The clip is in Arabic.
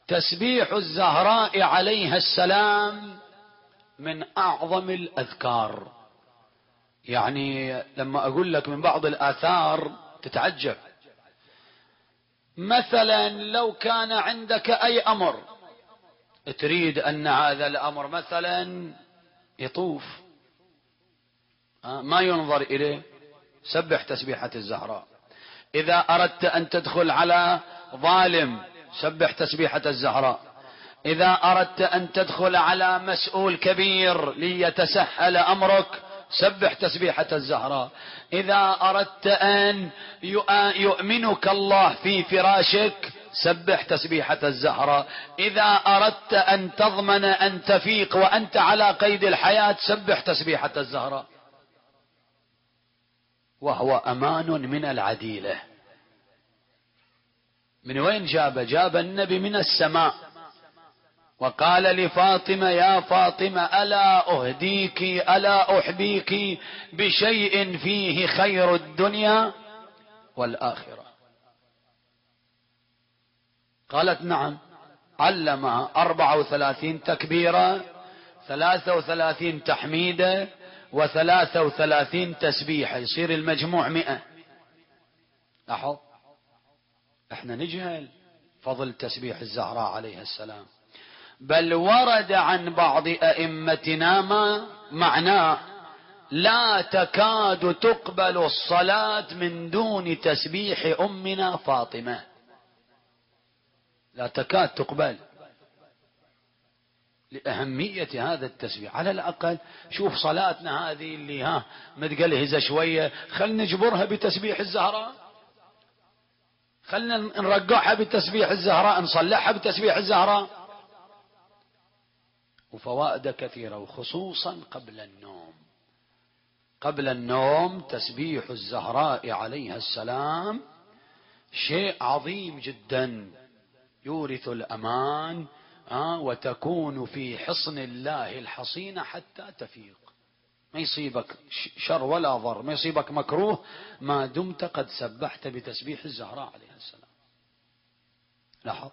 تسبيح الزهراء عليها السلام من أعظم الأذكار. يعني لما أقول لك من بعض الآثار تتعجب. مثلا لو كان عندك أي أمر تريد أن هذا الأمر مثلا يطوف، ما ينظر إليه، سبح تسبيحة الزهراء. إذا أردت أن تدخل على ظالم سبح تسبيحة الزهراء. إذا أردت أن تدخل على مسؤول كبير ليتسهل أمرك سبح تسبيحة الزهراء. إذا أردت أن يؤمنك الله في فراشك سبح تسبيحة الزهراء. إذا أردت أن تضمن أن تفيق وأنت على قيد الحياة سبح تسبيحة الزهراء. وهو أمان من العديلة. من وين جاب النبي من السماء، وقال لفاطمة يا فاطمة ألا أهديك ألا أحبيك بشيء فيه خير الدنيا والآخرة. قالت نعم. علمها 34 تكبيرة، 33 تحميدة، و33 تسبيحة، يصير المجموع 100. لاحظ احنا نجهل فضل تسبيح الزهراء عليها السلام، بل ورد عن بعض أئمتنا ما معناه لا تكاد تقبل الصلاة من دون تسبيح أمنا فاطمة، لا تكاد تقبل لأهمية هذا التسبيح. على الأقل شوف صلاتنا هذه اللي متقلهزة شوية، خلنا نجبرها بتسبيح الزهراء، خلنا نرقعها بتسبيح الزهراء، نصلحها بتسبيح الزهراء. وفوائد كثيرة، وخصوصا قبل النوم. قبل النوم تسبيح الزهراء عليها السلام شيء عظيم جدا، يورث الأمان، وتكون في حصن الله الحصين حتى تفيق. ما يصيبك شر ولا ضر، ما يصيبك مكروه ما دمت قد سبحت بتسبيح الزهراء عليها السلام. لاحظ